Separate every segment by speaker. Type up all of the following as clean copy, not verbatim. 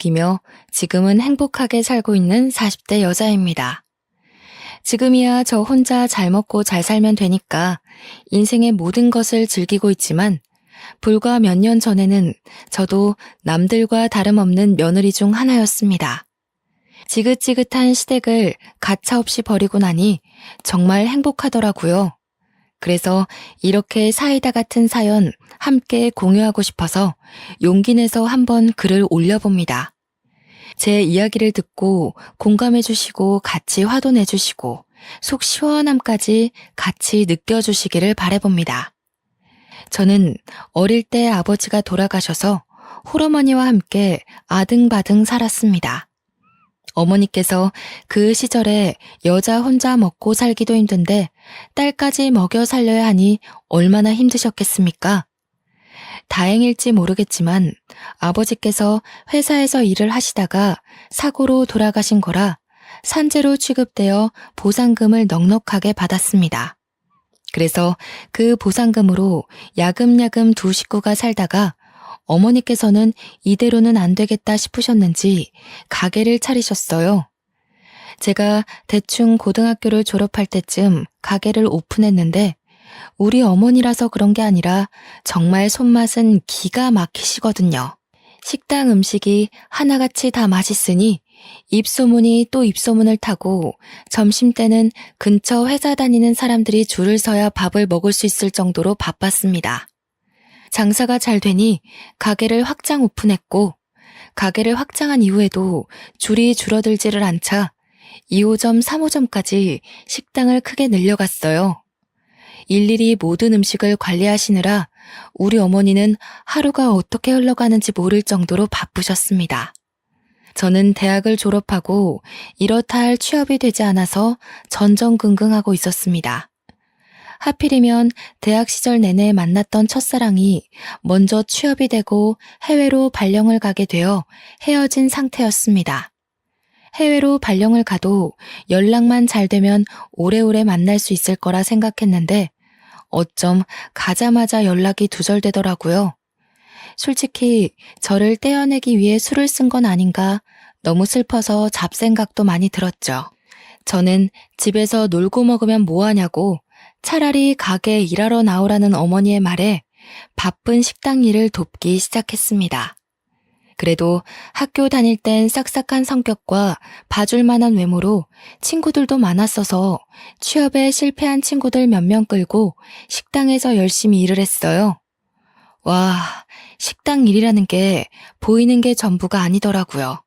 Speaker 1: 느끼며 지금은 행복하게 살고 있는 40대 여자입니다. 지금이야 저 혼자 잘 먹고 잘 살면 되니까 인생의 모든 것을 즐기고 있지만 불과 몇 년 전에는 저도 남들과 다름없는 며느리 중 하나였습니다. 지긋지긋한 시댁을 가차없이 버리고 나니 정말 행복하더라고요. 그래서 이렇게 사이다 같은 사연 함께 공유하고 싶어서 용기 내서 한번 글을 올려봅니다. 제 이야기를 듣고 공감해주시고 같이 화도 내주시고 속 시원함까지 같이 느껴주시기를 바라봅니다. 저는 어릴 때 아버지가 돌아가셔서 홀어머니와 함께 아등바등 살았습니다. 어머니께서 그 시절에 여자 혼자 먹고 살기도 힘든데 딸까지 먹여 살려야 하니 얼마나 힘드셨겠습니까? 다행일지 모르겠지만 아버지께서 회사에서 일을 하시다가 사고로 돌아가신 거라 산재로 취급되어 보상금을 넉넉하게 받았습니다. 그래서 그 보상금으로 야금야금 두 식구가 살다가 어머니께서는 이대로는 안 되겠다 싶으셨는지 가게를 차리셨어요. 제가 대충 고등학교를 졸업할 때쯤 가게를 오픈했는데 우리 어머니라서 그런 게 아니라 정말 손맛은 기가 막히시거든요. 식당 음식이 하나같이 다 맛있으니 입소문이 또 입소문을 타고 점심때는 근처 회사 다니는 사람들이 줄을 서야 밥을 먹을 수 있을 정도로 바빴습니다. 장사가 잘 되니 가게를 확장 오픈했고 가게를 확장한 이후에도 줄이 줄어들지를 않자 2호점, 3호점까지 식당을 크게 늘려갔어요. 일일이 모든 음식을 관리하시느라 우리 어머니는 하루가 어떻게 흘러가는지 모를 정도로 바쁘셨습니다. 저는 대학을 졸업하고 이렇다 할 취업이 되지 않아서 전전긍긍하고 있었습니다. 하필이면 대학 시절 내내 만났던 첫사랑이 먼저 취업이 되고 해외로 발령을 가게 되어 헤어진 상태였습니다. 해외로 발령을 가도 연락만 잘 되면 오래오래 만날 수 있을 거라 생각했는데 어쩜 가자마자 연락이 두절되더라고요. 솔직히 저를 떼어내기 위해 술을 쓴 건 아닌가 너무 슬퍼서 잡생각도 많이 들었죠. 저는 집에서 놀고 먹으면 뭐하냐고 차라리 가게에 일하러 나오라는 어머니의 말에 바쁜 식당 일을 돕기 시작했습니다. 그래도 학교 다닐 땐 싹싹한 성격과 봐줄 만한 외모로 친구들도 많았어서 취업에 실패한 친구들 몇 명 끌고 식당에서 열심히 일을 했어요. 와, 식당 일이라는 게 보이는 게 전부가 아니더라고요.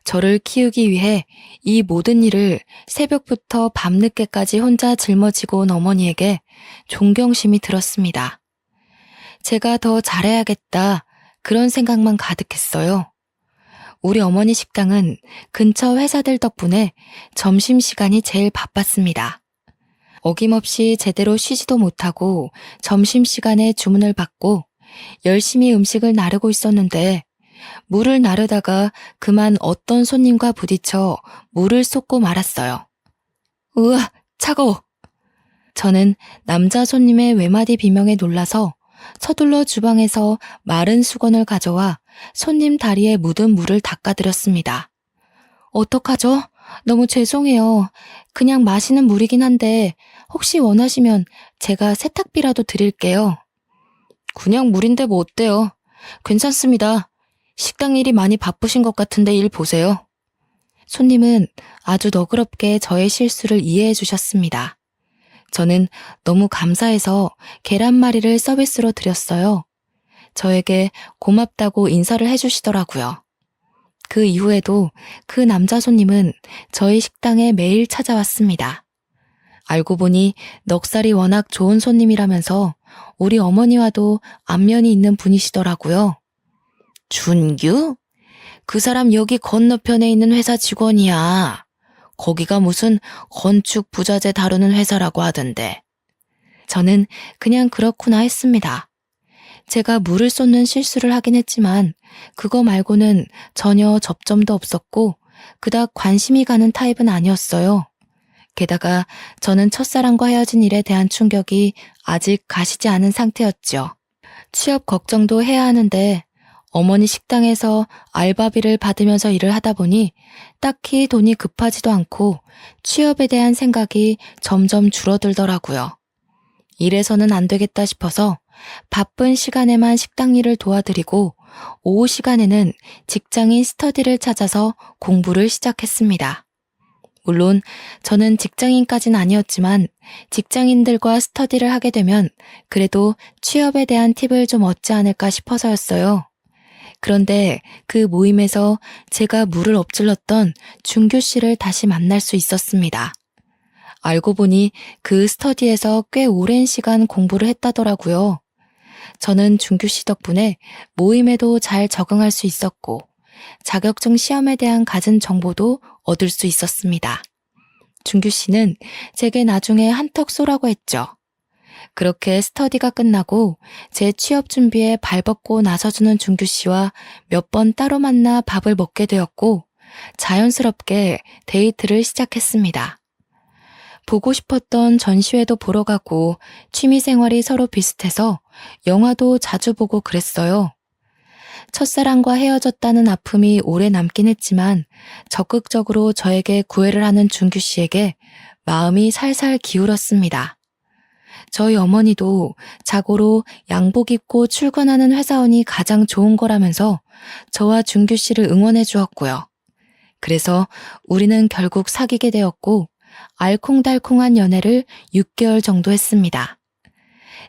Speaker 1: 저를 키우기 위해 이 모든 일을 새벽부터 밤늦게까지 혼자 짊어지고 온 어머니에게 존경심이 들었습니다. 제가 더 잘해야겠다 그런 생각만 가득했어요. 우리 어머니 식당은 근처 회사들 덕분에 점심시간이 제일 바빴습니다. 어김없이 제대로 쉬지도 못하고 점심시간에 주문을 받고 열심히 음식을 나르고 있었는데 물을 나르다가 그만 어떤 손님과 부딪혀 물을 쏟고 말았어요. 으아, 차가워. 저는 남자 손님의 외마디 비명에 놀라서 서둘러 주방에서 마른 수건을 가져와 손님 다리에 묻은 물을 닦아드렸습니다. 어떡하죠? 너무 죄송해요. 그냥 마시는 물이긴 한데 혹시 원하시면 제가 세탁비라도 드릴게요. 그냥 물인데 뭐 어때요? 괜찮습니다. 식당 일이 많이 바쁘신 것 같은데 일 보세요. 손님은 아주 너그럽게 저의 실수를 이해해 주셨습니다. 저는 너무 감사해서 계란말이를 서비스로 드렸어요. 저에게 고맙다고 인사를 해주시더라고요. 그 이후에도 그 남자 손님은 저희 식당에 매일 찾아왔습니다. 알고 보니 넉살이 워낙 좋은 손님이라면서 우리 어머니와도 안면이 있는 분이시더라고요. 준규? 그 사람 여기 건너편에 있는 회사 직원이야. 거기가 무슨 건축 부자재 다루는 회사라고 하던데. 저는 그냥 그렇구나 했습니다. 제가 물을 쏟는 실수를 하긴 했지만 그거 말고는 전혀 접점도 없었고 그닥 관심이 가는 타입은 아니었어요. 게다가 저는 첫사랑과 헤어진 일에 대한 충격이 아직 가시지 않은 상태였죠. 취업 걱정도 해야 하는데 어머니 식당에서 알바비를 받으면서 일을 하다 보니 딱히 돈이 급하지도 않고 취업에 대한 생각이 점점 줄어들더라고요. 이래서는 안 되겠다 싶어서 바쁜 시간에만 식당 일을 도와드리고 오후 시간에는 직장인 스터디를 찾아서 공부를 시작했습니다. 물론 저는 직장인까진 아니었지만 직장인들과 스터디를 하게 되면 그래도 취업에 대한 팁을 좀 얻지 않을까 싶어서였어요. 그런데 그 모임에서 제가 물을 엎질렀던 준규 씨를 다시 만날 수 있었습니다. 알고 보니 그 스터디에서 꽤 오랜 시간 공부를 했다더라고요. 저는 준규 씨 덕분에 모임에도 잘 적응할 수 있었고 자격증 시험에 대한 갖은 정보도 얻을 수 있었습니다. 준규 씨는 제게 나중에 한턱 쏘라고 했죠. 그렇게 스터디가 끝나고 제 취업 준비에 발벗고 나서주는 준규 씨와 몇 번 따로 만나 밥을 먹게 되었고 자연스럽게 데이트를 시작했습니다. 보고 싶었던 전시회도 보러 가고 취미생활이 서로 비슷해서 영화도 자주 보고 그랬어요. 첫사랑과 헤어졌다는 아픔이 오래 남긴 했지만 적극적으로 저에게 구애를 하는 준규 씨에게 마음이 살살 기울었습니다. 저희 어머니도 자고로 양복 입고 출근하는 회사원이 가장 좋은 거라면서 저와 준규 씨를 응원해 주었고요. 그래서 우리는 결국 사귀게 되었고 알콩달콩한 연애를 6개월 정도 했습니다.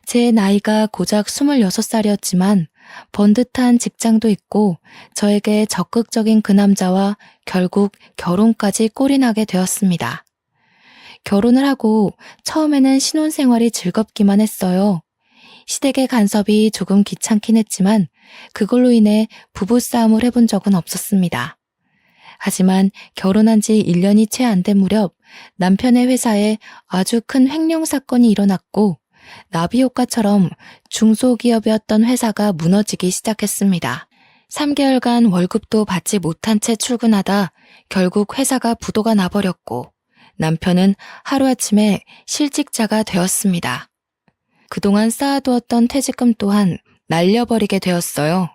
Speaker 1: 제 나이가 고작 26살이었지만 번듯한 직장도 있고 저에게 적극적인 그 남자와 결국 결혼까지 꼴이 나게 되었습니다. 결혼을 하고 처음에는 신혼생활이 즐겁기만 했어요. 시댁의 간섭이 조금 귀찮긴 했지만 그걸로 인해 부부싸움을 해본 적은 없었습니다. 하지만 결혼한 지 1년이 채 안 된 무렵 남편의 회사에 아주 큰 횡령 사건이 일어났고 나비효과처럼 중소기업이었던 회사가 무너지기 시작했습니다. 3개월간 월급도 받지 못한 채 출근하다 결국 회사가 부도가 나버렸고 남편은 하루아침에 실직자가 되었습니다. 그동안 쌓아두었던 퇴직금 또한 날려버리게 되었어요.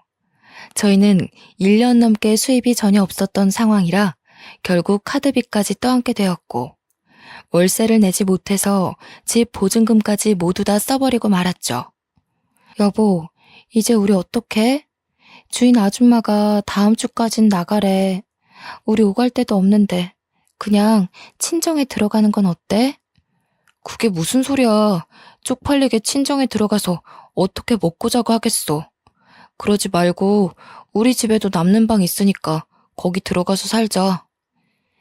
Speaker 1: 저희는 1년 넘게 수입이 전혀 없었던 상황이라 결국 카드비까지 떠안게 되었고 월세를 내지 못해서 집 보증금까지 모두 다 써버리고 말았죠. 여보, 이제 우리 어떡해? 주인 아줌마가 다음 주까진 나가래. 우리 오갈 데도 없는데 그냥 친정에 들어가는 건 어때? 그게 무슨 소리야. 쪽팔리게 친정에 들어가서 어떻게 먹고 자고 하겠어. 그러지 말고 우리 집에도 남는 방 있으니까 거기 들어가서 살자.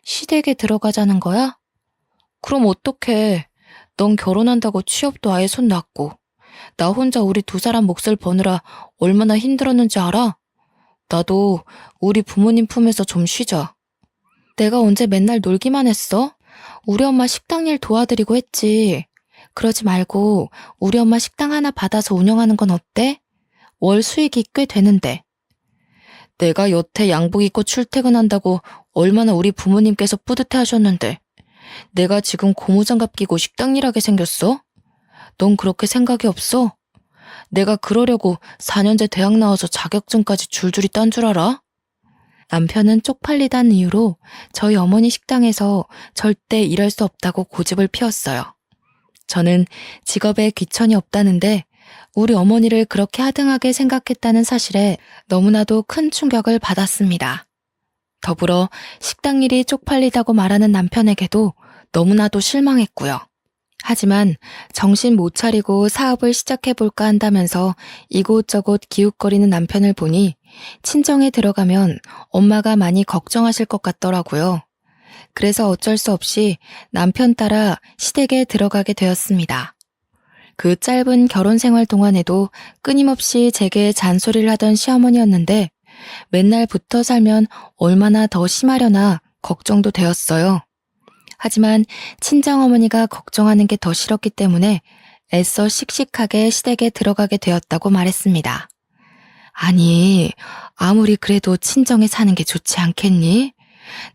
Speaker 1: 시댁에 들어가자는 거야? 그럼 어떡해. 넌 결혼한다고 취업도 아예 손 놨고 나 혼자 우리 두 사람 몫을 버느라 얼마나 힘들었는지 알아? 나도 우리 부모님 품에서 좀 쉬자. 내가 언제 맨날 놀기만 했어? 우리 엄마 식당 일 도와드리고 했지. 그러지 말고 우리 엄마 식당 하나 받아서 운영하는 건 어때? 월 수익이 꽤 되는데. 내가 여태 양복 입고 출퇴근한다고 얼마나 우리 부모님께서 뿌듯해 하셨는데 내가 지금 고무장갑 끼고 식당 일하게 생겼어? 넌 그렇게 생각이 없어? 내가 그러려고 4년제 대학 나와서 자격증까지 줄줄이 딴 줄 알아? 남편은 쪽팔리다는 이유로 저희 어머니 식당에서 절대 일할 수 없다고 고집을 피웠어요. 저는 직업에 귀천이 없다는데 우리 어머니를 그렇게 하등하게 생각했다는 사실에 너무나도 큰 충격을 받았습니다. 더불어 식당 일이 쪽팔리다고 말하는 남편에게도 너무나도 실망했고요. 하지만 정신 못 차리고 사업을 시작해볼까 한다면서 이곳저곳 기웃거리는 남편을 보니 친정에 들어가면 엄마가 많이 걱정하실 것 같더라고요. 그래서 어쩔 수 없이 남편 따라 시댁에 들어가게 되었습니다. 그 짧은 결혼 생활 동안에도 끊임없이 제게 잔소리를 하던 시어머니였는데 맨날 붙어 살면 얼마나 더 심하려나 걱정도 되었어요. 하지만 친정어머니가 걱정하는 게 더 싫었기 때문에 애써 씩씩하게 시댁에 들어가게 되었다고 말했습니다. 아니, 아무리 그래도 친정에 사는 게 좋지 않겠니?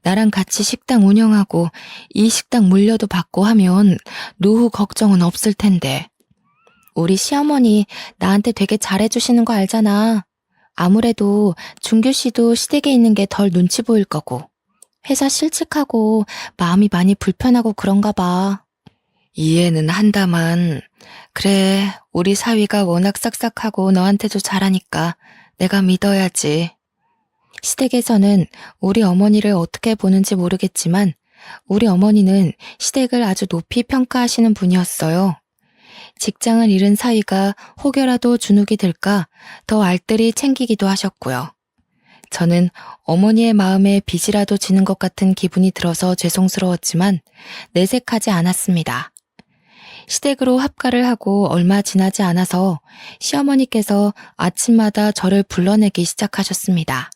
Speaker 1: 나랑 같이 식당 운영하고 이 식당 물려도 받고 하면 노후 걱정은 없을 텐데. 우리 시어머니 나한테 되게 잘해주시는 거 알잖아. 아무래도 준규 씨도 시댁에 있는 게 덜 눈치 보일 거고, 회사 실직하고 마음이 많이 불편하고 그런가 봐. 이해는 한다만, 그래, 우리 사위가 워낙 싹싹하고 너한테도 잘하니까 내가 믿어야지. 시댁에서는 우리 어머니를 어떻게 보는지 모르겠지만, 우리 어머니는 시댁을 아주 높이 평가하시는 분이었어요. 직장을 잃은 사위가 혹여라도 주눅이 들까 더 알뜰히 챙기기도 하셨고요. 저는 어머니의 마음에 빚이라도 지는 것 같은 기분이 들어서 죄송스러웠지만 내색하지 않았습니다. 시댁으로 합가를 하고 얼마 지나지 않아서 시어머니께서 아침마다 저를 불러내기 시작하셨습니다.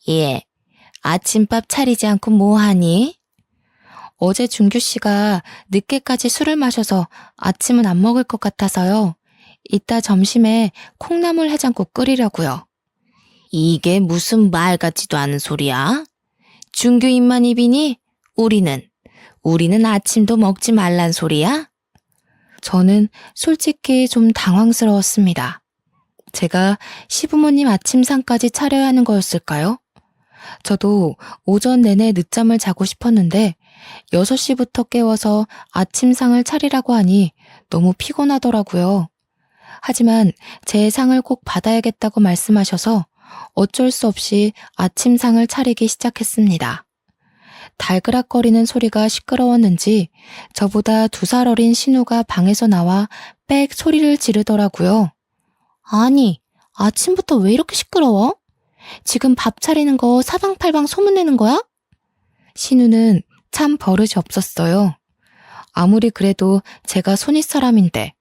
Speaker 1: 예, 아침밥 차리지 않고 뭐하니? 어제 준규 씨가 늦게까지 술을 마셔서 아침은 안 먹을 것 같아서요. 이따 점심에 콩나물 해장국 끓이려고요. 이게 무슨 말 같지도 않은 소리야? 준규 입만 입이니? 우리는 아침도 먹지 말란 소리야? 저는 솔직히 좀 당황스러웠습니다. 제가 시부모님 아침상까지 차려야 하는 거였을까요? 저도 오전 내내 늦잠을 자고 싶었는데 6시부터 깨워서 아침상을 차리라고 하니 너무 피곤하더라고요. 하지만 제 상을 꼭 받아야겠다고 말씀하셔서 어쩔 수 없이 아침상을 차리기 시작했습니다. 달그락거리는 소리가 시끄러웠는지 저보다 2살 어린 신우가 방에서 나와 빽 소리를 지르더라고요. 아니, 아침부터 왜 이렇게 시끄러워? 지금 밥 차리는 거 사방팔방 소문내는 거야? 신우는 참 버릇이 없었어요. 아무리 그래도 제가 손윗사람인데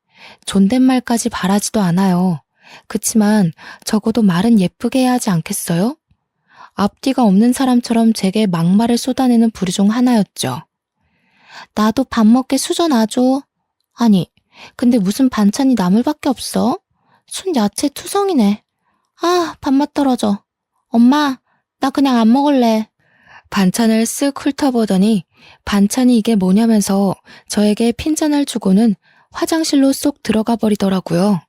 Speaker 1: 존댓말까지 바라지도 않아요. 그치만 적어도 말은 예쁘게 해야 하지 않겠어요? 앞뒤가 없는 사람처럼 제게 막말을 쏟아내는 부류 중 하나였죠. 나도 밥 먹게 수저 놔줘. 아니, 근데 무슨 반찬이 나물밖에 없어? 순 야채 투성이네. 아, 밥맛 떨어져. 엄마, 나 그냥 안 먹을래. 반찬을 쓱 훑어보더니 반찬이 이게 뭐냐면서 저에게 핀잔을 주고는 화장실로 쏙 들어가 버리더라고요.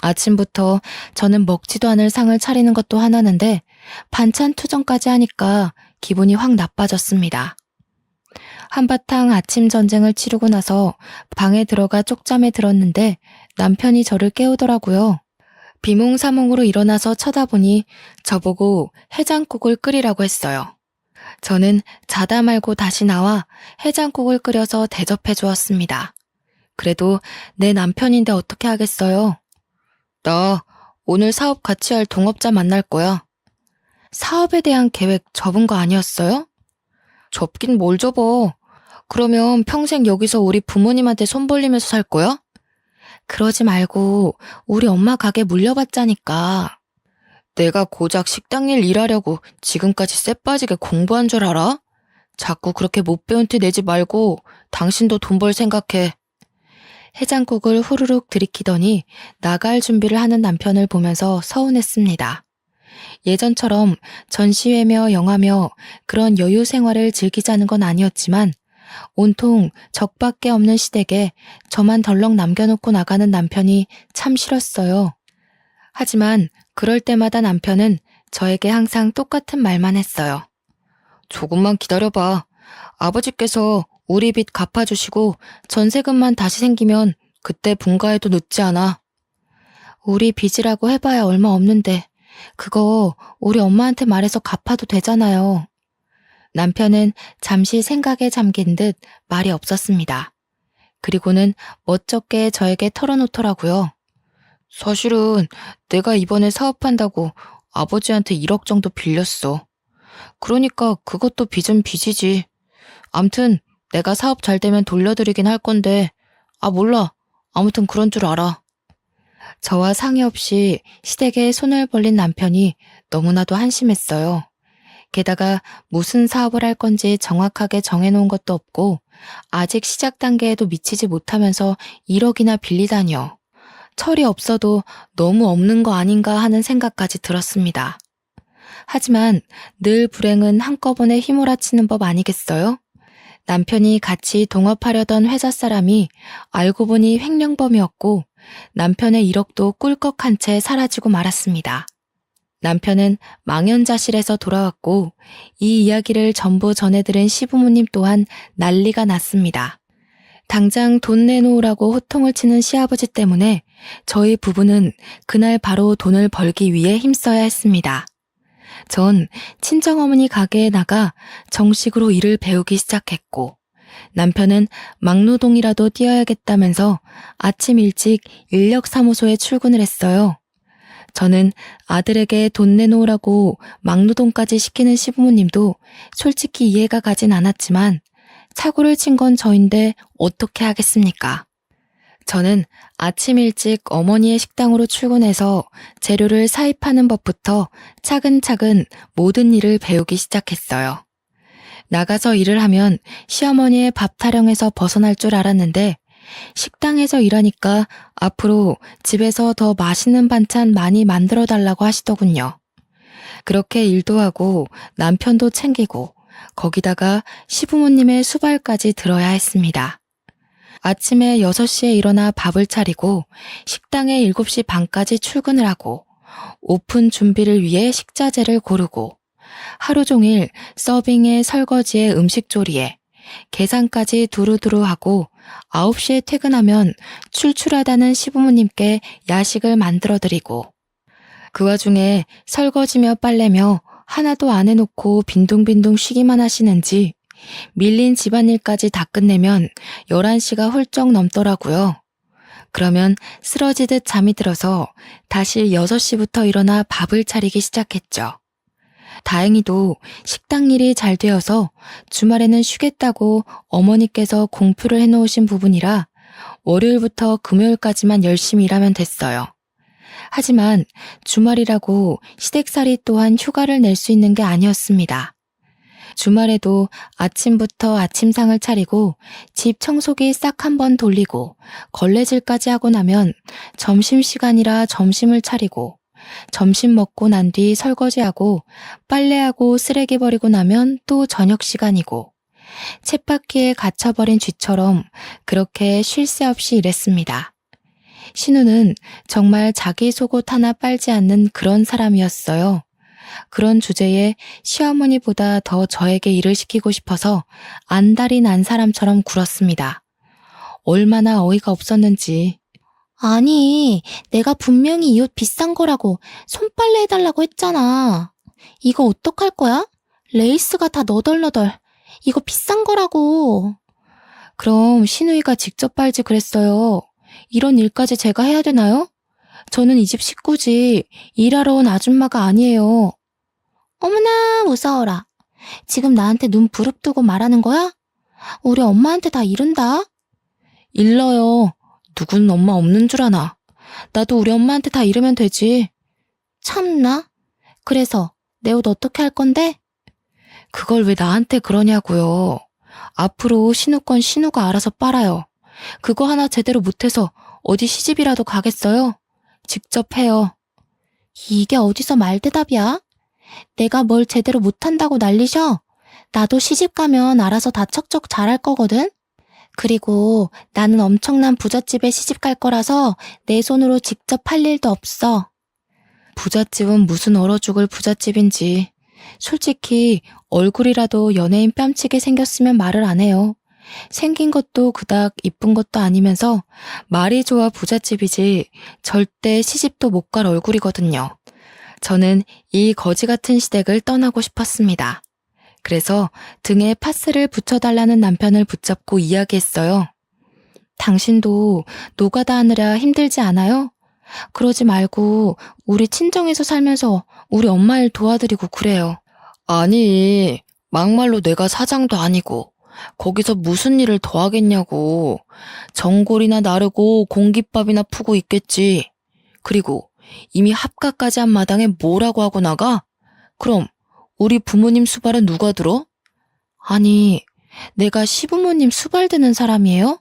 Speaker 1: 아침부터 저는 먹지도 않을 상을 차리는 것도 하나는데 반찬 투정까지 하니까 기분이 확 나빠졌습니다. 한바탕 아침 전쟁을 치르고 나서 방에 들어가 쪽잠에 들었는데 남편이 저를 깨우더라고요. 비몽사몽으로 일어나서 쳐다보니 저보고 해장국을 끓이라고 했어요. 저는 자다 말고 다시 나와 해장국을 끓여서 대접해 주었습니다. 그래도 내 남편인데 어떻게 하겠어요? 나 오늘 사업 같이 할 동업자 만날 거야. 사업에 대한 계획 접은 거 아니었어요? 접긴 뭘 접어. 그러면 평생 여기서 우리 부모님한테 손 벌리면서 살 거야? 그러지 말고 우리 엄마 가게 물려받자니까. 내가 고작 식당 일 일하려고 지금까지 쎄 빠지게 공부한 줄 알아? 자꾸 그렇게 못 배운 티 내지 말고 당신도 돈 벌 생각해. 해장국을 후루룩 들이키더니 나갈 준비를 하는 남편을 보면서 서운했습니다. 예전처럼 전시회며 영화며 그런 여유 생활을 즐기자는 건 아니었지만 온통 적밖에 없는 시댁에 저만 덜렁 남겨놓고 나가는 남편이 참 싫었어요. 하지만 그럴 때마다 남편은 저에게 항상 똑같은 말만 했어요. 조금만 기다려봐. 아버지께서 우리 빚 갚아주시고 전세금만 다시 생기면 그때 분가해도 늦지 않아. 우리 빚이라고 해봐야 얼마 없는데 그거 우리 엄마한테 말해서 갚아도 되잖아요. 남편은 잠시 생각에 잠긴 듯 말이 없었습니다. 그리고는 멋쩍게 저에게 털어놓더라고요. 사실은 내가 이번에 사업한다고 아버지한테 1억 정도 빌렸어. 그러니까 그것도 빚은 빚이지. 암튼 내가 사업 잘 되면 돌려드리긴 할 건데 몰라. 아무튼 그런 줄 알아. 저와 상의 없이 시댁에 손을 벌린 남편이 너무나도 한심했어요. 게다가 무슨 사업을 할 건지 정확하게 정해놓은 것도 없고 아직 시작 단계에도 미치지 못하면서 1억이나 빌리다니요. 철이 없어도 너무 없는 거 아닌가 하는 생각까지 들었습니다. 하지만 늘 불행은 한꺼번에 휘몰아치는 법 아니겠어요? 남편이 같이 동업하려던 회사 사람이 알고 보니 횡령범이었고 남편의 1억도 꿀꺽한 채 사라지고 말았습니다. 남편은 망연자실해서 돌아왔고 이 이야기를 전부 전해들은 시부모님 또한 난리가 났습니다. 당장 돈 내놓으라고 호통을 치는 시아버지 때문에 저희 부부는 그날 바로 돈을 벌기 위해 힘써야 했습니다. 전 친정어머니 가게에 나가 정식으로 일을 배우기 시작했고 남편은 막노동이라도 뛰어야겠다면서 아침 일찍 인력사무소에 출근을 했어요. 저는 아들에게 돈 내놓으라고 막노동까지 시키는 시부모님도 솔직히 이해가 가진 않았지만 사고를 친 건 저인데 어떻게 하겠습니까? 저는 아침 일찍 어머니의 식당으로 출근해서 재료를 사입하는 법부터 차근차근 모든 일을 배우기 시작했어요. 나가서 일을 하면 시어머니의 밥 타령에서 벗어날 줄 알았는데 식당에서 일하니까 앞으로 집에서 더 맛있는 반찬 많이 만들어 달라고 하시더군요. 그렇게 일도 하고 남편도 챙기고 거기다가 시부모님의 수발까지 들어야 했습니다. 아침에 6시에 일어나 밥을 차리고 식당에 7시 반까지 출근을 하고 오픈 준비를 위해 식자재를 고르고 하루 종일 서빙에 설거지에 음식 조리에 계산까지 두루두루 하고 9시에 퇴근하면 출출하다는 시부모님께 야식을 만들어드리고 그 와중에 설거지며 빨래며 하나도 안 해놓고 빈둥빈둥 쉬기만 하시는지 밀린 집안일까지 다 끝내면 11시가 훌쩍 넘더라고요. 그러면 쓰러지듯 잠이 들어서 다시 6시부터 일어나 밥을 차리기 시작했죠. 다행히도 식당 일이 잘 되어서 주말에는 쉬겠다고 어머니께서 공표를 해놓으신 부분이라 월요일부터 금요일까지만 열심히 일하면 됐어요. 하지만 주말이라고 시댁살이 또한 휴가를 낼 수 있는 게 아니었습니다. 주말에도 아침부터 아침상을 차리고 집 청소기 싹 한번 돌리고 걸레질까지 하고 나면 점심시간이라 점심을 차리고 점심 먹고 난 뒤 설거지하고 빨래하고 쓰레기 버리고 나면 또 저녁 시간이고 쳇바퀴에 갇혀버린 쥐처럼 그렇게 쉴 새 없이 일했습니다. 신우는 정말 자기 속옷 하나 빨지 않는 그런 사람이었어요. 그런 주제에 시어머니보다 더 저에게 일을 시키고 싶어서 안달이 난 사람처럼 굴었습니다. 얼마나 어이가 없었는지.
Speaker 2: 아니, 내가 분명히 이 옷 비싼 거라고 손빨래 해달라고 했잖아. 이거 어떡할 거야? 레이스가 다 너덜너덜. 이거 비싼 거라고.
Speaker 1: 그럼 신우이가 직접 빨지 그랬어요. 이런 일까지 제가 해야 되나요? 저는 이 집 식구지 일하러 온 아줌마가 아니에요.
Speaker 2: 어머나, 무서워라. 지금 나한테 눈 부릅뜨고 말하는 거야? 우리 엄마한테 다 이른다.
Speaker 1: 일러요. 누군 엄마 없는 줄 아나. 나도 우리 엄마한테 다 이러면 되지.
Speaker 2: 참나. 그래서 내 옷 어떻게 할 건데?
Speaker 1: 그걸 왜 나한테 그러냐고요. 앞으로 신우 건 신우가 알아서 빨아요. 그거 하나 제대로 못해서 어디 시집이라도 가겠어요? 직접 해요.
Speaker 2: 이게 어디서 말대답이야? 내가 뭘 제대로 못한다고 난리셔? 나도 시집 가면 알아서 다 척척 잘할 거거든? 그리고 나는 엄청난 부잣집에 시집 갈 거라서 내 손으로 직접 할 일도 없어.
Speaker 1: 부잣집은 무슨 얼어 죽을 부잣집인지. 솔직히 얼굴이라도 연예인 뺨치게 생겼으면 말을 안 해요. 생긴 것도 그닥 이쁜 것도 아니면서 말이 좋아 부잣집이지 절대 시집도 못 갈 얼굴이거든요. 저는 이 거지 같은 시댁을 떠나고 싶었습니다. 그래서 등에 파스를 붙여달라는 남편을 붙잡고 이야기했어요. 당신도 노가다 하느라 힘들지 않아요? 그러지 말고 우리 친정에서 살면서 우리 엄마 일 도와드리고 그래요. 아니, 막말로 내가 사장도 아니고 거기서 무슨 일을 더 하겠냐고. 전골이나 나르고 공깃밥이나 푸고 있겠지. 그리고 이미 합가까지 한 마당에 뭐라고 하고 나가? 그럼 우리 부모님 수발은 누가 들어? 아니, 내가 시부모님 수발 드는 사람이에요?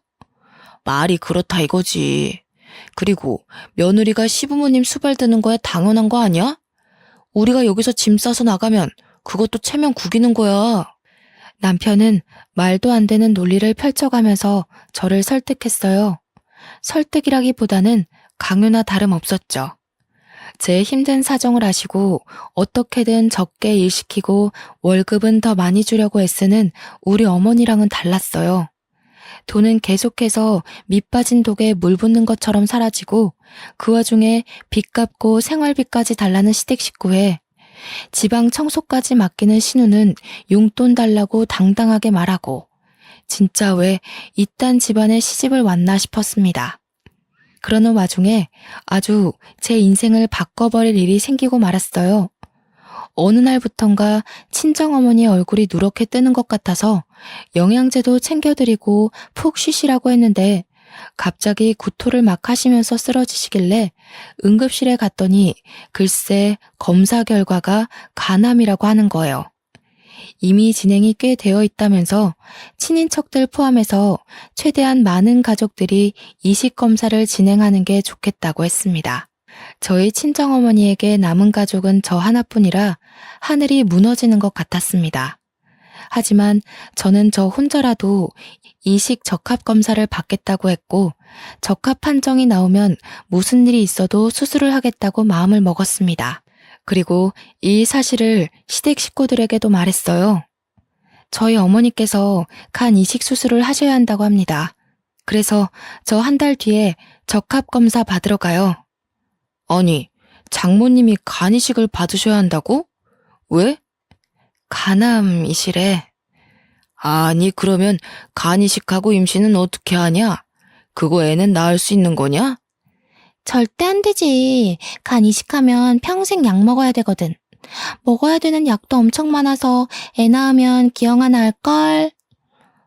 Speaker 1: 말이 그렇다 이거지. 그리고 며느리가 시부모님 수발 드는 거야 당연한 거 아니야? 우리가 여기서 짐 싸서 나가면 그것도 체면 구기는 거야. 남편은 말도 안 되는 논리를 펼쳐가면서 저를 설득했어요. 설득이라기보다는 강요나 다름없었죠. 제 힘든 사정을 아시고 어떻게든 적게 일시키고 월급은 더 많이 주려고 애쓰는 우리 어머니랑은 달랐어요. 돈은 계속해서 밑 빠진 독에 물 붓는 것처럼 사라지고 그 와중에 빚 갚고 생활비까지 달라는 시댁 식구에 지방 청소까지 맡기는 신우는 용돈 달라고 당당하게 말하고 진짜 왜 이딴 집안에 시집을 왔나 싶었습니다. 그러는 와중에 아주 제 인생을 바꿔버릴 일이 생기고 말았어요. 어느 날부턴가 친정어머니 얼굴이 누렇게 뜨는 것 같아서 영양제도 챙겨드리고 푹 쉬시라고 했는데 갑자기 구토를 막 하시면서 쓰러지시길래 응급실에 갔더니 글쎄 검사 결과가 간암이라고 하는 거예요. 이미 진행이 꽤 되어 있다면서 친인척들 포함해서 최대한 많은 가족들이 이식 검사를 진행하는 게 좋겠다고 했습니다. 저희 친정어머니에게 남은 가족은 저 하나뿐이라 하늘이 무너지는 것 같았습니다. 하지만 저는 저 혼자라도 이식 적합 검사를 받겠다고 했고 적합 판정이 나오면 무슨 일이 있어도 수술을 하겠다고 마음을 먹었습니다. 그리고 이 사실을 시댁 식구들에게도 말했어요. 저희 어머니께서 간 이식 수술을 하셔야 한다고 합니다. 그래서 저 한 달 뒤에 적합 검사 받으러 가요. 아니, 장모님이 간 이식을 받으셔야 한다고? 왜? 간암이시래. 아니, 그러면 간 이식하고 임신은 어떻게 하냐? 그거 애는 낳을 수 있는 거냐?
Speaker 2: 절대 안 되지. 간 이식하면 평생 약 먹어야 되거든. 먹어야 되는 약도 엄청 많아서 애 낳으면 기형 하나 할걸.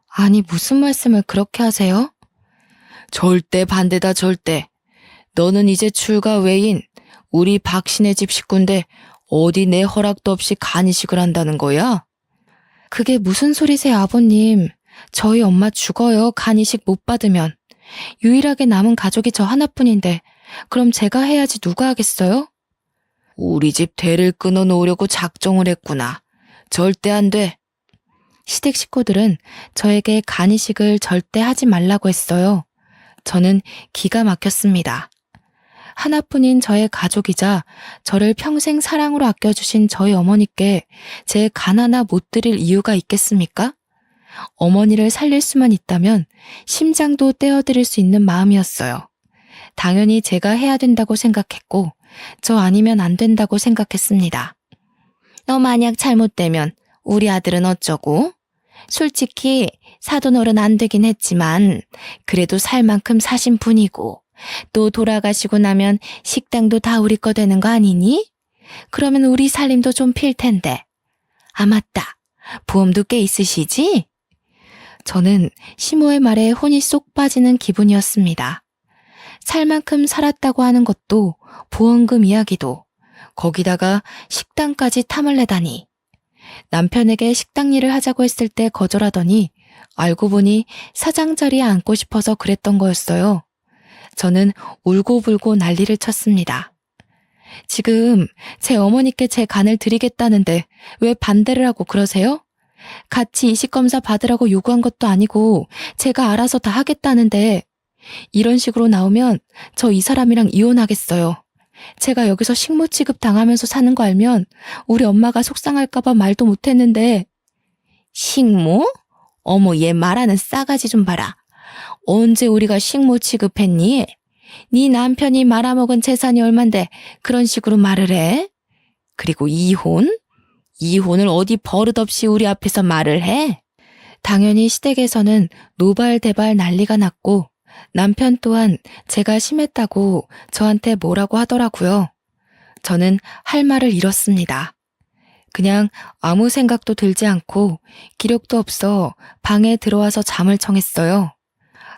Speaker 1: 아니, 무슨 말씀을 그렇게 하세요? 절대 반대다, 절대. 너는 이제 출가 외인, 우리 박신의 집 식구인데 어디 내 허락도 없이 간 이식을 한다는 거야? 그게 무슨 소리세요, 아버님. 저희 엄마 죽어요, 간 이식 못 받으면. 유일하게 남은 가족이 저 하나뿐인데 그럼 제가 해야지 누가 하겠어요? 우리 집 대를 끊어놓으려고 작정을 했구나. 절대 안 돼. 시댁 식구들은 저에게 간 이식을 절대 하지 말라고 했어요. 저는 기가 막혔습니다. 하나뿐인 저의 가족이자 저를 평생 사랑으로 아껴주신 저희 어머니께 제 간 하나 못 드릴 이유가 있겠습니까? 어머니를 살릴 수만 있다면 심장도 떼어드릴 수 있는 마음이었어요. 당연히 제가 해야 된다고 생각했고 저 아니면 안 된다고 생각했습니다. 너 만약 잘못되면 우리 아들은 어쩌고? 솔직히 사돈어른 안 되긴 했지만 그래도 살 만큼 사신 분이고 또 돌아가시고 나면 식당도 다 우리 거 되는 거 아니니? 그러면 우리 살림도 좀 필 텐데. 아 맞다. 보험도 꽤 있으시지? 저는 시모의 말에 혼이 쏙 빠지는 기분이었습니다. 살 만큼 살았다고 하는 것도 보험금 이야기도 거기다가 식당까지 탐을 내다니. 남편에게 식당 일을 하자고 했을 때 거절하더니 알고 보니 사장 자리에 앉고 싶어서 그랬던 거였어요. 저는 울고불고 난리를 쳤습니다. 지금 제 어머니께 제 간을 드리겠다는데 왜 반대를 하고 그러세요? 같이 이식검사 받으라고 요구한 것도 아니고 제가 알아서 다 하겠다는데 이런 식으로 나오면 저 이 사람이랑 이혼하겠어요. 제가 여기서 식모 취급 당하면서 사는 거 알면 우리 엄마가 속상할까봐 말도 못했는데. 식모? 어머, 얘 말하는 싸가지 좀 봐라. 언제 우리가 식모 취급했니? 네 남편이 말아먹은 재산이 얼만데 그런 식으로 말을 해? 그리고 이혼? 이혼을 어디 버릇없이 우리 앞에서 말을 해? 당연히 시댁에서는 노발대발 난리가 났고 남편 또한 제가 심했다고 저한테 뭐라고 하더라고요. 저는 할 말을 잃었습니다. 그냥 아무 생각도 들지 않고 기력도 없어 방에 들어와서 잠을 청했어요.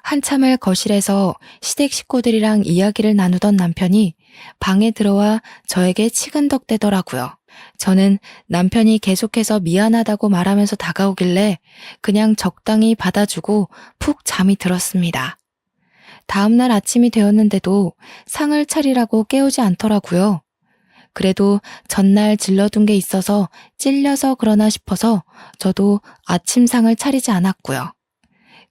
Speaker 1: 한참을 거실에서 시댁 식구들이랑 이야기를 나누던 남편이 방에 들어와 저에게 치근덕대더라고요. 저는 남편이 계속해서 미안하다고 말하면서 다가오길래 그냥 적당히 받아주고 푹 잠이 들었습니다. 다음날 아침이 되었는데도 상을 차리라고 깨우지 않더라고요. 그래도 전날 질러둔 게 있어서 찔려서 그러나 싶어서 저도 아침상을 차리지 않았고요.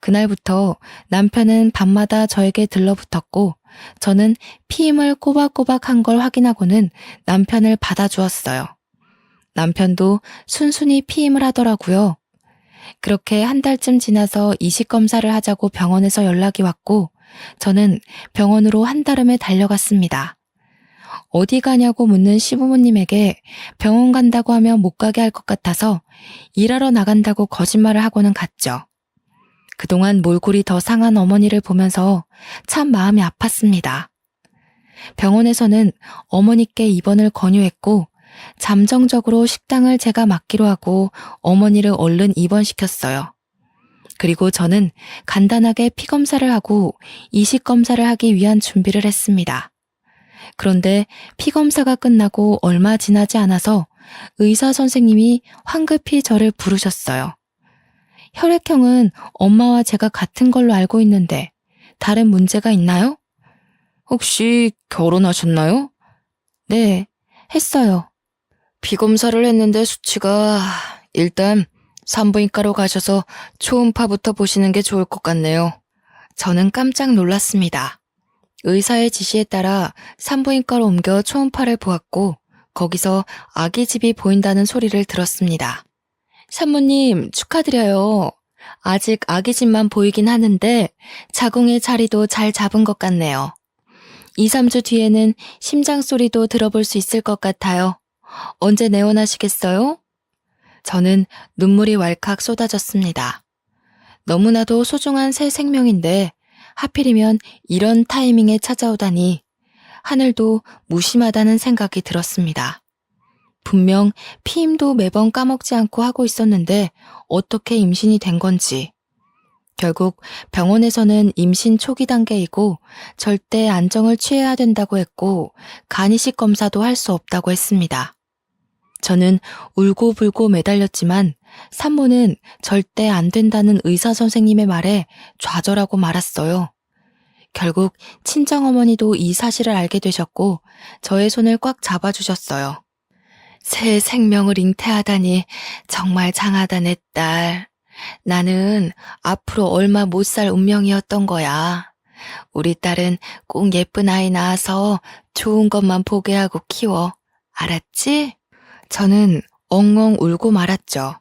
Speaker 1: 그날부터 남편은 밤마다 저에게 들러붙었고 저는 피임을 꼬박꼬박 한 걸 확인하고는 남편을 받아주었어요. 남편도 순순히 피임을 하더라고요. 그렇게 한 달쯤 지나서 이식 검사를 하자고 병원에서 연락이 왔고 저는 병원으로 한달음에 달려갔습니다. 어디 가냐고 묻는 시부모님에게 병원 간다고 하면 못 가게 할 것 같아서 일하러 나간다고 거짓말을 하고는 갔죠. 그동안 몰골이 더 상한 어머니를 보면서 참 마음이 아팠습니다. 병원에서는 어머니께 입원을 권유했고 잠정적으로 식당을 제가 맡기로 하고 어머니를 얼른 입원시켰어요. 그리고 저는 간단하게 피검사를 하고 이식검사를 하기 위한 준비를 했습니다. 그런데 피검사가 끝나고 얼마 지나지 않아서 의사 선생님이 황급히 저를 부르셨어요. 혈액형은 엄마와 제가 같은 걸로 알고 있는데 다른 문제가 있나요? 혹시 결혼하셨나요? 네, 했어요. 피검사를 했는데 수치가 일단 산부인과로 가셔서 초음파부터 보시는 게 좋을 것 같네요. 저는 깜짝 놀랐습니다. 의사의 지시에 따라 산부인과로 옮겨 초음파를 보았고 거기서 아기집이 보인다는 소리를 들었습니다. 산모님 축하드려요. 아직 아기집만 보이긴 하는데 자궁의 자리도 잘 잡은 것 같네요. 2, 3주 뒤에는 심장 소리도 들어볼 수 있을 것 같아요. 언제 내원하시겠어요? 저는 눈물이 왈칵 쏟아졌습니다. 너무나도 소중한 새 생명인데 하필이면 이런 타이밍에 찾아오다니 하늘도 무심하다는 생각이 들었습니다. 분명 피임도 매번 까먹지 않고 하고 있었는데 어떻게 임신이 된 건지. 결국 병원에서는 임신 초기 단계이고 절대 안정을 취해야 된다고 했고 간이식 검사도 할 수 없다고 했습니다. 저는 울고불고 매달렸지만 산모는 절대 안 된다는 의사 선생님의 말에 좌절하고 말았어요. 결국 친정어머니도 이 사실을 알게 되셨고 저의 손을 꽉 잡아주셨어요. 새 생명을 잉태하다니 정말 장하다 내 딸. 나는 앞으로 얼마 못 살 운명이었던 거야. 우리 딸은 꼭 예쁜 아이 낳아서 좋은 것만 보게 하고 키워. 알았지? 저는 엉엉 울고 말았죠.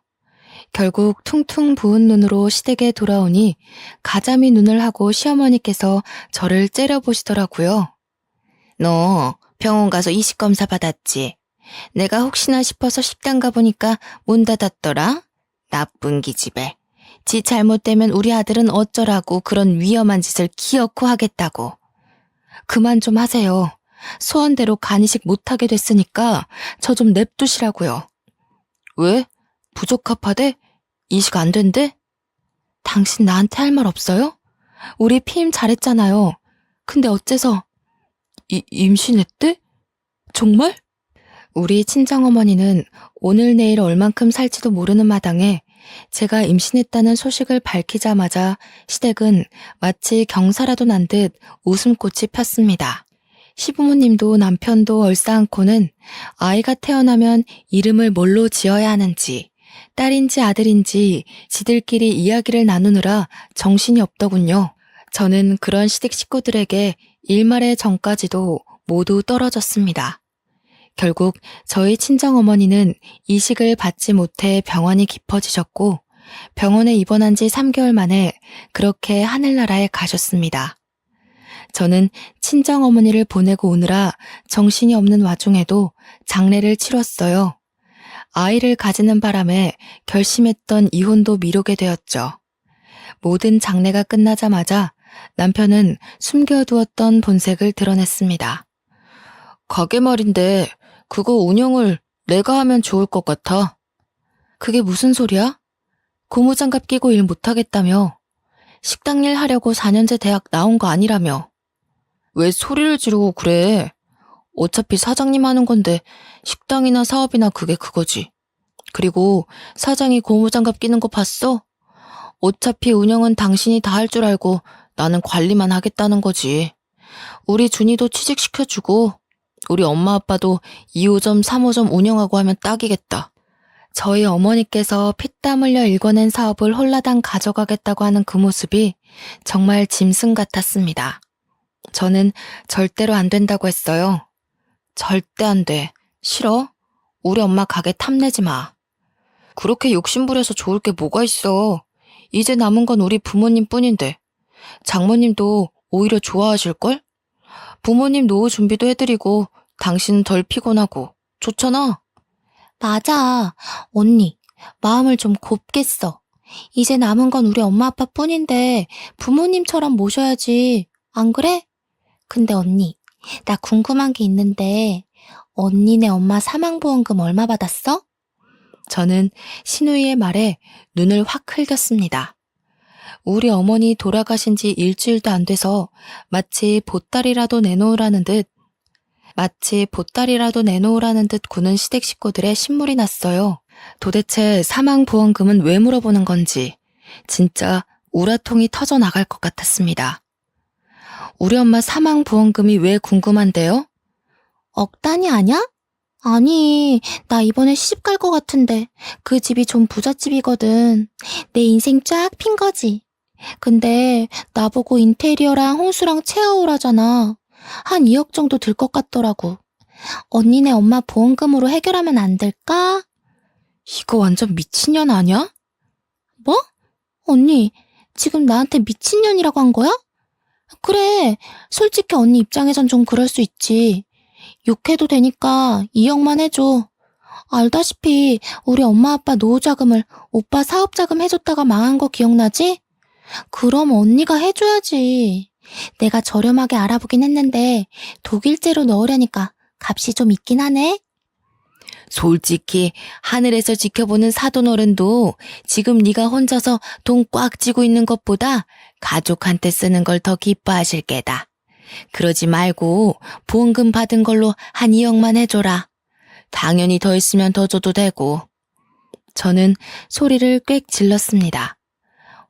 Speaker 1: 결국 퉁퉁 부은 눈으로 시댁에 돌아오니 가자미 눈을 하고 시어머니께서 저를 째려보시더라고요. 너 병원 가서 이식검사 받았지? 내가 혹시나 싶어서 식당 가보니까 문 닫았더라? 나쁜 기집애. 지 잘못되면 우리 아들은 어쩌라고 그런 위험한 짓을 기어코 하겠다고. 그만 좀 하세요. 소원대로 간이식 못하게 됐으니까 저 좀 냅두시라고요. 왜? 부적합하대? 이식 안 된대? 당신 나한테 할 말 없어요? 우리 피임 잘했잖아요. 근데 어째서 임신했대? 정말? 우리 친정어머니는 오늘 내일 얼만큼 살지도 모르는 마당에 제가 임신했다는 소식을 밝히자마자 시댁은 마치 경사라도 난 듯 웃음꽃이 폈습니다. 시부모님도 남편도 얼싸안고는 아이가 태어나면 이름을 뭘로 지어야 하는지, 딸인지 아들인지 지들끼리 이야기를 나누느라 정신이 없더군요. 저는 그런 시댁 식구들에게 일말의 정까지도 모두 떨어졌습니다. 결국 저희 친정어머니는 이식을 받지 못해 병원이 깊어지셨고 병원에 입원한 지 3개월 만에 그렇게 하늘나라에 가셨습니다. 저는 친정어머니를 보내고 오느라 정신이 없는 와중에도 장례를 치렀어요. 아이를 가지는 바람에 결심했던 이혼도 미루게 되었죠. 모든 장례가 끝나자마자 남편은 숨겨두었던 본색을 드러냈습니다. 가게 말인데 그거 운영을 내가 하면 좋을 것 같아. 그게 무슨 소리야? 고무장갑 끼고 일 못하겠다며. 식당 일 하려고 4년제 대학 나온 거 아니라며. 왜 소리를 지르고 그래? 어차피 사장님 하는 건데 식당이나 사업이나 그게 그거지. 그리고 사장이 고무장갑 끼는 거 봤어? 어차피 운영은 당신이 다 할 줄 알고 나는 관리만 하겠다는 거지. 우리 준이도 취직시켜주고 우리 엄마 아빠도 2호점 3호점 운영하고 하면 딱이겠다. 저희 어머니께서 피땀 흘려 일궈낸 사업을 홀라당 가져가겠다고 하는 그 모습이 정말 짐승 같았습니다. 저는 절대로 안 된다고 했어요. 절대 안 돼. 싫어? 우리 엄마 가게 탐내지 마. 그렇게 욕심부려서 좋을 게 뭐가 있어. 이제 남은 건 우리 부모님 뿐인데. 장모님도 오히려 좋아하실걸? 부모님 노후 준비도 해드리고 당신은 덜 피곤하고 좋잖아.
Speaker 2: 맞아. 언니, 마음을 좀 곱게 써. 이제 남은 건 우리 엄마 아빠 뿐인데 부모님처럼 모셔야지. 안 그래? 근데 언니, 나 궁금한 게 있는데 언니네 엄마 사망보험금 얼마 받았어?
Speaker 1: 저는 신우이의 말에 눈을 확 흘겼습니다. 우리 어머니 돌아가신 지 일주일도 안 돼서 마치 보따리라도 내놓으라는 듯 구는 시댁 식구들의 신물이 났어요. 도대체 사망보험금은 왜 물어보는 건지 진짜 우라통이 터져 나갈 것 같았습니다. 우리 엄마 사망보험금이 왜 궁금한데요?
Speaker 2: 억 단위 아냐? 아니, 나 이번에 시집 갈 것 같은데 그 집이 좀 부잣집이거든. 내 인생 쫙 핀 거지. 근데 나보고 인테리어랑 홍수랑 체어오라잖아. 한 2억 정도 들 것 같더라고. 언니네 엄마 보험금으로 해결하면 안 될까?
Speaker 1: 이거 완전 미친년 아냐?
Speaker 2: 뭐? 언니, 지금 나한테 미친년이라고 한 거야? 그래, 솔직히 언니 입장에선 좀 그럴 수 있지. 욕해도 되니까 2억만 해줘. 알다시피 우리 엄마 아빠 노후자금을 오빠 사업자금 해줬다가 망한 거 기억나지? 그럼 언니가 해줘야지. 내가 저렴하게 알아보긴 했는데 독일제로 넣으려니까 값이 좀 있긴 하네.
Speaker 1: 솔직히 하늘에서 지켜보는 사돈어른도 지금 네가 혼자서 돈 꽉 쥐고 있는 것보다 가족한테 쓰는 걸 더 기뻐하실 게다. 그러지 말고 보험금 받은 걸로 한 2억만 해줘라. 당연히 더 있으면 더 줘도 되고. 저는 소리를 꽥 질렀습니다.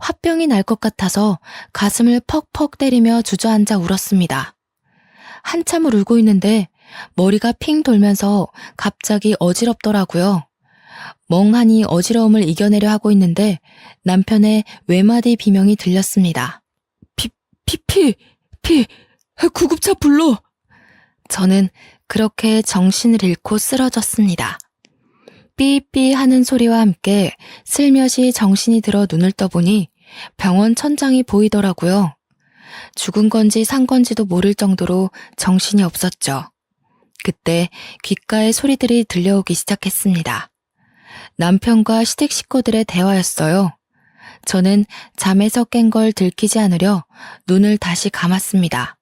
Speaker 1: 화병이 날 것 같아서 가슴을 퍽퍽 때리며 주저앉아 울었습니다. 한참을 울고 있는데 머리가 핑 돌면서 갑자기 어지럽더라고요. 멍하니 어지러움을 이겨내려 하고 있는데 남편의 외마디 비명이 들렸습니다. 구급차 불러! 저는 그렇게 정신을 잃고 쓰러졌습니다. 삐삐 하는 소리와 함께 슬며시 정신이 들어 눈을 떠보니 병원 천장이 보이더라고요. 죽은 건지 산 건지도 모를 정도로 정신이 없었죠. 그때 귓가에 소리들이 들려오기 시작했습니다. 남편과 시댁 식구들의 대화였어요. 저는 잠에서 깬 걸 들키지 않으려 눈을 다시 감았습니다.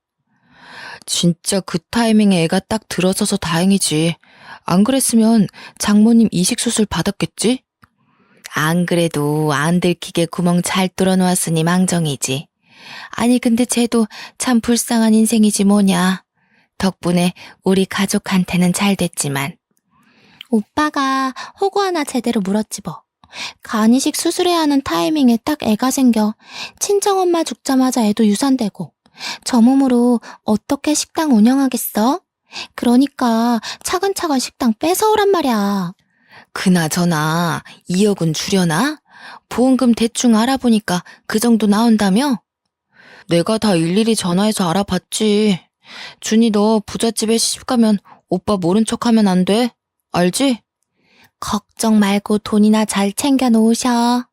Speaker 1: 진짜 그 타이밍에 애가 딱 들어서서 다행이지. 안 그랬으면 장모님 이식수술 받았겠지? 안 그래도 안 들키게 구멍 잘 뚫어놓았으니 망정이지. 아니 근데 쟤도 참 불쌍한 인생이지 뭐냐. 덕분에 우리 가족한테는 잘 됐지만.
Speaker 2: 오빠가 호구 하나 제대로 물었지 뭐. 간이식 수술해야 하는 타이밍에 딱 애가 생겨. 친정엄마 죽자마자 애도 유산되고. 저 몸으로 어떻게 식당 운영하겠어? 그러니까 차근차근 식당 뺏어오란 말이야.
Speaker 1: 그나저나 2억은 주려나? 보험금 대충 알아보니까 그 정도 나온다며? 내가 다 일일이 전화해서 알아봤지. 준이 너 부잣집에 시집가면 오빠 모른 척하면 안 돼. 알지?
Speaker 2: 걱정 말고 돈이나 잘 챙겨 놓으셔.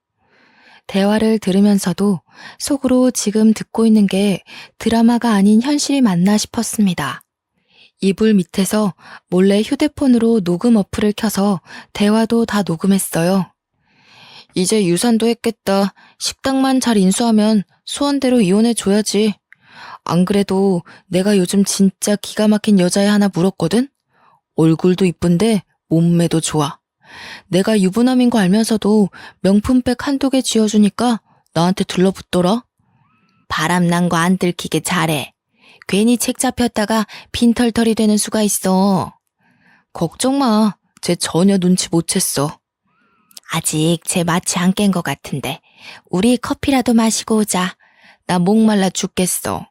Speaker 1: 대화를 들으면서도 속으로 지금 듣고 있는 게 드라마가 아닌 현실이 맞나 싶었습니다. 이불 밑에서 몰래 휴대폰으로 녹음 어플을 켜서 대화도 다 녹음했어요. 이제 유산도 했겠다. 식당만 잘 인수하면 소원대로 이혼해줘야지. 안 그래도 내가 요즘 진짜 기가 막힌 여자애 하나 물었거든? 얼굴도 이쁜데 몸매도 좋아. 내가 유부남인 거 알면서도 명품백 한두 개 쥐어주니까 나한테 들러붙더라. 바람난 거 안 들키게 잘해. 괜히 책 잡혔다가 빈털털이 되는 수가 있어. 걱정 마. 쟤 전혀 눈치 못 챘어. 아직 쟤 마취 안 깬 것 같은데 우리 커피라도 마시고 오자. 나 목말라 죽겠어.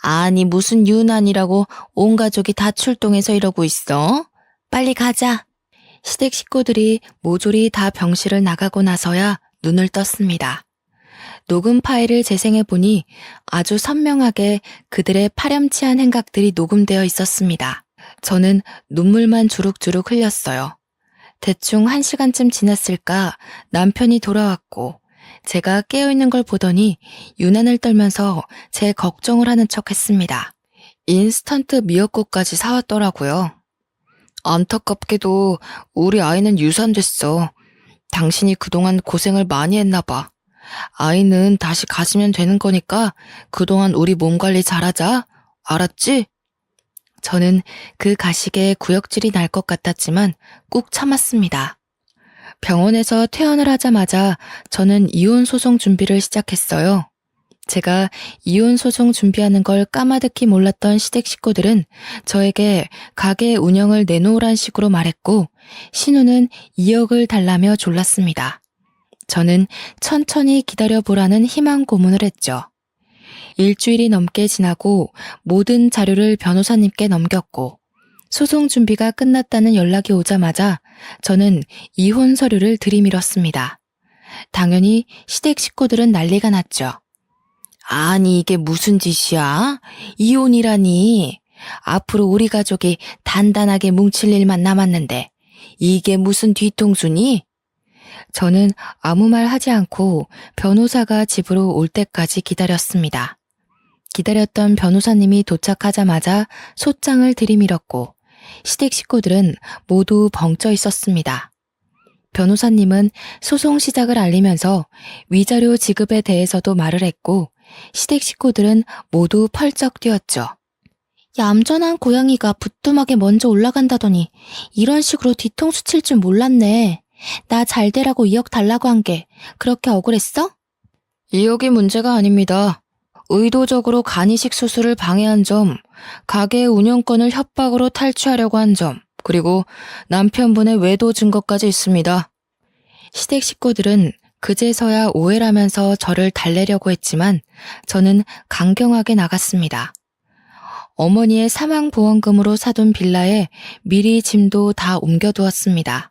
Speaker 1: 아니 무슨 유난이라고 온 가족이 다 출동해서 이러고 있어. 빨리 가자. 시댁 식구들이 모조리 다 병실을 나가고 나서야 눈을 떴습니다. 녹음 파일을 재생해보니 아주 선명하게 그들의 파렴치한 행각들이 녹음되어 있었습니다. 저는 눈물만 주룩주룩 흘렸어요. 대충 1시간쯤 지났을까 남편이 돌아왔고 제가 깨어있는 걸 보더니 유난을 떨면서 제 걱정을 하는 척 했습니다. 인스턴트 미역국까지 사왔더라고요. 안타깝게도 우리 아이는 유산됐어. 당신이 그동안 고생을 많이 했나 봐. 아이는 다시 가지면 되는 거니까 그동안 우리 몸 관리 잘하자. 알았지? 저는 그 가식에 구역질이 날 것 같았지만 꾹 참았습니다. 병원에서 퇴원을 하자마자 저는 이혼 소송 준비를 시작했어요. 제가 이혼 소송 준비하는 걸 까마득히 몰랐던 시댁 식구들은 저에게 가게 운영을 내놓으란 식으로 말했고 신우는 2억을 달라며 졸랐습니다. 저는 천천히 기다려보라는 희망 고문을 했죠. 일주일이 넘게 지나고 모든 자료를 변호사님께 넘겼고 소송 준비가 끝났다는 연락이 오자마자 저는 이혼 서류를 들이밀었습니다. 당연히 시댁 식구들은 난리가 났죠. 아니 이게 무슨 짓이야? 이혼이라니. 앞으로 우리 가족이 단단하게 뭉칠 일만 남았는데 이게 무슨 뒤통수니? 저는 아무 말 하지 않고 변호사가 집으로 올 때까지 기다렸습니다. 기다렸던 변호사님이 도착하자마자 소장을 들이밀었고 시댁 식구들은 모두 벙쪄 있었습니다. 변호사님은 소송 시작을 알리면서 위자료 지급에 대해서도 말을 했고 시댁 식구들은 모두 펄쩍 뛰었죠.
Speaker 2: 얌전한 고양이가 부뚜막에 먼저 올라간다더니 이런 식으로 뒤통수 칠 줄 몰랐네. 나 잘 되라고 2억 달라고 한 게 그렇게 억울했어?
Speaker 1: 2억이 문제가 아닙니다. 의도적으로 간이식 수술을 방해한 점, 가게 운영권을 협박으로 탈취하려고 한 점, 그리고 남편분의 외도 증거까지 있습니다. 시댁 식구들은 그제서야 오해라면서 저를 달래려고 했지만 저는 강경하게 나갔습니다. 어머니의 사망보험금으로 사둔 빌라에 미리 짐도 다 옮겨두었습니다.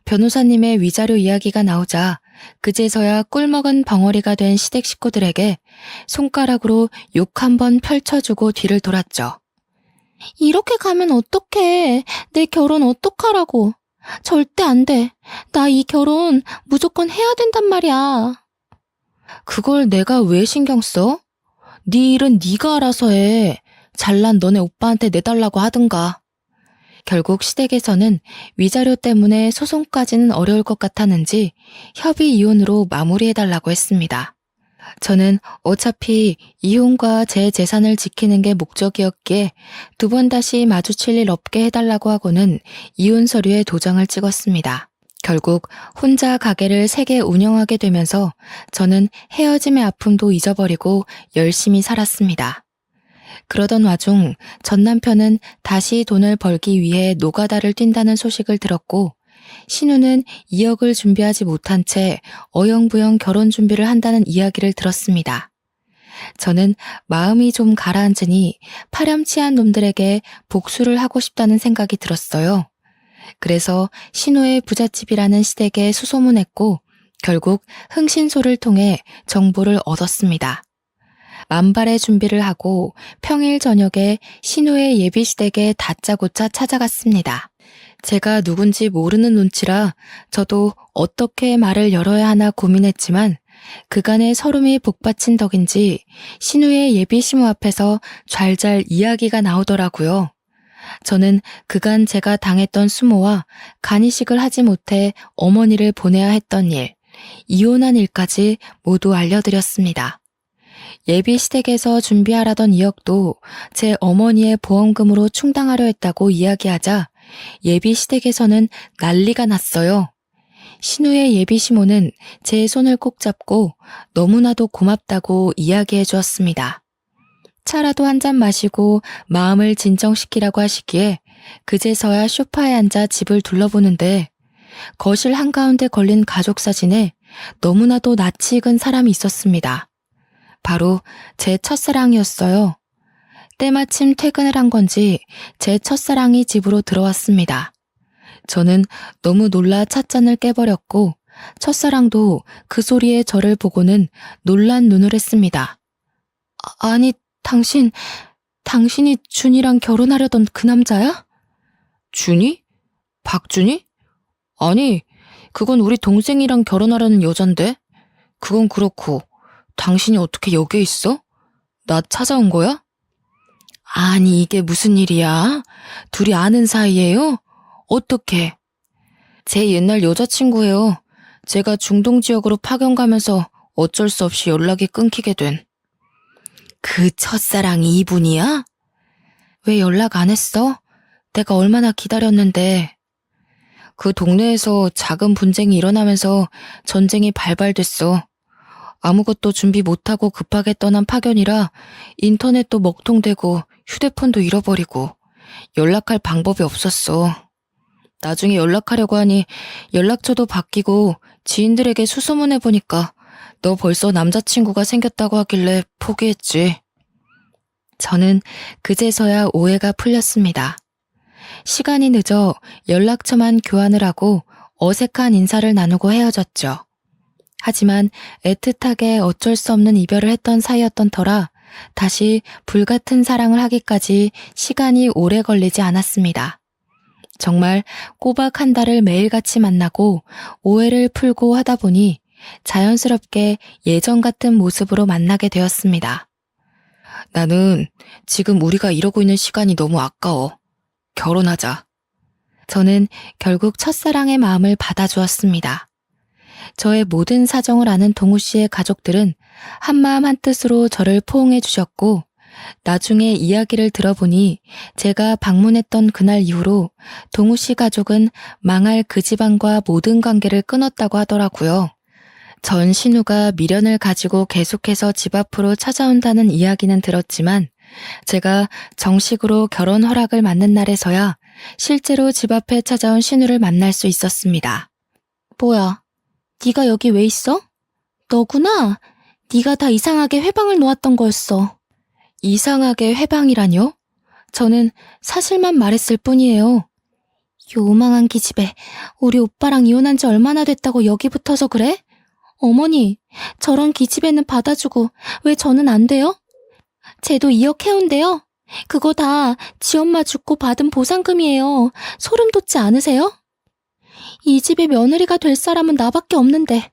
Speaker 1: 변호사님의 위자료 이야기가 나오자 그제서야 꿀먹은 벙어리가 된 시댁 식구들에게 손가락으로 욕 한번 펼쳐주고 뒤를 돌았죠.
Speaker 2: 이렇게 가면 어떡해. 내 결혼 어떡하라고. 절대 안 돼. 나 이 결혼 무조건 해야 된단 말이야.
Speaker 1: 그걸 내가 왜 신경 써? 네 일은 네가 알아서 해. 잘난 너네 오빠한테 내달라고 하든가. 결국 시댁에서는 위자료 때문에 소송까지는 어려울 것 같았는지 협의 이혼으로 마무리해달라고 했습니다. 저는 어차피 이혼과 제 재산을 지키는 게 목적이었기에 2번 다시 마주칠 일 없게 해달라고 하고는 이혼 서류에 도장을 찍었습니다. 결국 혼자 가게를 3개 운영하게 되면서 저는 헤어짐의 아픔도 잊어버리고 열심히 살았습니다. 그러던 와중 전 남편은 다시 돈을 벌기 위해 노가다를 뛴다는 소식을 들었고 신우는 2억을 준비하지 못한 채 어영부영 결혼 준비를 한다는 이야기를 들었습니다. 저는 마음이 좀 가라앉으니 파렴치한 놈들에게 복수를 하고 싶다는 생각이 들었어요. 그래서 신우의 부잣집이라는 시댁에 수소문했고 결국 흥신소를 통해 정보를 얻었습니다. 만발의 준비를 하고 평일 저녁에 신우의 예비시댁에 다짜고짜 찾아갔습니다. 제가 누군지 모르는 눈치라 저도 어떻게 말을 열어야 하나 고민했지만 그간의 서름이 복받친 덕인지 신우의 예비시모 앞에서 잘잘 이야기가 나오더라고요. 저는 그간 제가 당했던 수모와 간이식을 하지 못해 어머니를 보내야 했던 일, 이혼한 일까지 모두 알려드렸습니다. 예비 시댁에서 준비하라던 2억도 제 어머니의 보험금으로 충당하려 했다고 이야기하자 예비 시댁에서는 난리가 났어요. 신우의 예비 시모는 제 손을 꼭 잡고 너무나도 고맙다고 이야기해 주었습니다. 차라도 한 잔 마시고 마음을 진정시키라고 하시기에 그제서야 소파에 앉아 집을 둘러보는데 거실 한가운데 걸린 가족 사진에 너무나도 낯이 익은 사람이 있었습니다. 바로 제 첫사랑이었어요. 때마침 퇴근을 한 건지 제 첫사랑이 집으로 들어왔습니다. 저는 너무 놀라 찻잔을 깨버렸고
Speaker 2: 첫사랑도 그 소리에 저를 보고는 놀란 눈을 했습니다. 아니, 당신이 준이랑 결혼하려던 그 남자야?
Speaker 1: 준이? 박준이? 아니, 그건 우리 동생이랑 결혼하려는 여잔데? 그건 그렇고, 당신이 어떻게 여기에 있어? 나 찾아온 거야? 아니, 이게 무슨 일이야? 둘이 아는 사이예요? 어떻게? 제 옛날 여자친구예요. 제가 중동 지역으로 파견 가면서 어쩔 수 없이 연락이 끊기게 된. 그 첫사랑이 이분이야? 왜 연락 안 했어? 내가 얼마나 기다렸는데. 그 동네에서 작은 분쟁이 일어나면서 전쟁이 발발됐어. 아무것도 준비 못하고 급하게 떠난 파견이라 인터넷도 먹통되고 휴대폰도 잃어버리고 연락할 방법이 없었어. 나중에 연락하려고 하니 연락처도 바뀌고 지인들에게 수소문해보니까 너 벌써 남자친구가 생겼다고 하길래 포기했지. 저는 그제서야 오해가 풀렸습니다. 시간이 늦어 연락처만 교환을 하고 어색한 인사를 나누고 헤어졌죠. 하지만 애틋하게 어쩔 수 없는 이별을 했던 사이였던 터라 다시 불같은 사랑을 하기까지 시간이 오래 걸리지 않았습니다. 정말 꼬박 한 달을 매일같이 만나고 오해를 풀고 하다 보니 자연스럽게 예전 같은 모습으로 만나게 되었습니다. 나는 지금 우리가 이러고 있는 시간이 너무 아까워. 결혼하자. 저는 결국 첫사랑의 마음을 받아주었습니다. 저의 모든 사정을 아는 동우 씨의 가족들은 한마음 한뜻으로 저를 포옹해 주셨고 나중에 이야기를 들어보니 제가 방문했던 그날 이후로 동우 씨 가족은 망할 그 집안과 모든 관계를 끊었다고 하더라고요. 전 신우가 미련을 가지고 계속해서 집 앞으로 찾아온다는 이야기는 들었지만 제가 정식으로 결혼 허락을 받는 날에서야 실제로 집 앞에 찾아온 신우를 만날 수 있었습니다. 뭐야, 네가 여기 왜 있어? 너구나. 네가 다 이상하게 회방을 놓았던 거였어. 이상하게 회방이라뇨? 저는 사실만 말했을 뿐이에요. 요망한 기집애, 우리 오빠랑 이혼한 지 얼마나 됐다고 여기 붙어서 그래? 어머니, 저런 기집애는 받아주고 왜 저는 안 돼요? 쟤도 2억 해운대요. 그거 다 지 엄마 죽고 받은 보상금이에요. 소름 돋지 않으세요? 이 집의 며느리가 될 사람은 나밖에 없는데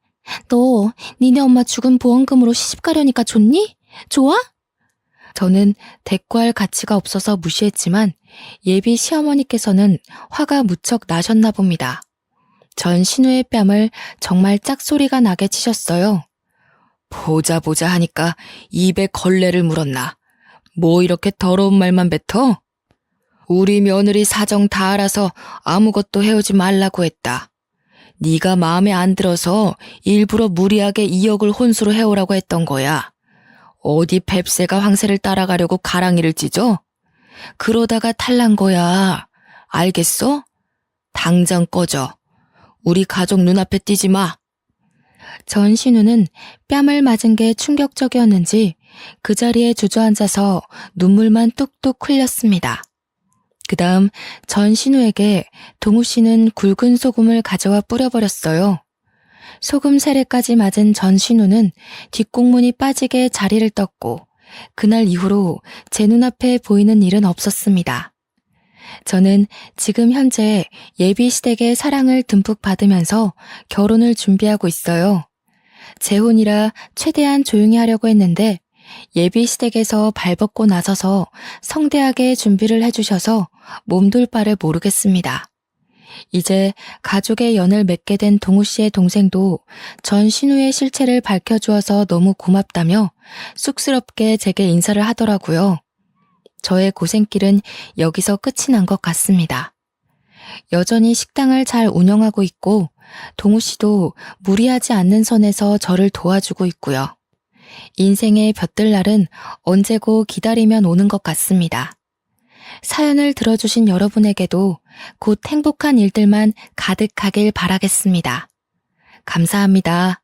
Speaker 1: 너 니네 엄마 죽은 보험금으로 시집 가려니까 좋니? 좋아? 저는 대꾸할 가치가 없어서 무시했지만 예비 시어머니께서는 화가 무척 나셨나 봅니다. 전 신우의 뺨을 정말 짝소리가 나게 치셨어요. 보자 하니까 입에 걸레를 물었나. 뭐 이렇게 더러운 말만 뱉어? 우리 며느리 사정 다 알아서 아무것도 해오지 말라고 했다. 네가 마음에 안 들어서 일부러 무리하게 2억을 혼수로 해오라고 했던 거야. 어디 뱁새가 황새를 따라가려고 가랑이를 찢어? 그러다가 탈난 거야. 알겠어? 당장 꺼져. 우리 가족 눈앞에 띄지 마. 전 신우는 뺨을 맞은 게 충격적이었는지 그 자리에 주저앉아서 눈물만 뚝뚝 흘렸습니다. 그 다음 전 신우에게 동우 씨는 굵은 소금을 가져와 뿌려버렸어요. 소금 세례까지 맞은 전 신우는 뒷공문이 빠지게 자리를 떴고 그날 이후로 제 눈앞에 보이는 일은 없었습니다. 저는 지금 현재 예비 시댁의 사랑을 듬뿍 받으면서 결혼을 준비하고 있어요. 재혼이라 최대한 조용히 하려고 했는데 예비 시댁에서 발벗고 나서서 성대하게 준비를 해주셔서 몸둘 바를 모르겠습니다. 이제 가족의 연을 맺게 된 동우 씨의 동생도 전 신우의 실체를 밝혀주어서 너무 고맙다며 쑥스럽게 제게 인사를 하더라고요. 저의 고생길은 여기서 끝이 난 것 같습니다. 여전히 식당을 잘 운영하고 있고 동우 씨도 무리하지 않는 선에서 저를 도와주고 있고요. 인생의 볕들 날은 언제고 기다리면 오는 것 같습니다. 사연을 들어주신 여러분에게도 곧 행복한 일들만 가득하길 바라겠습니다. 감사합니다.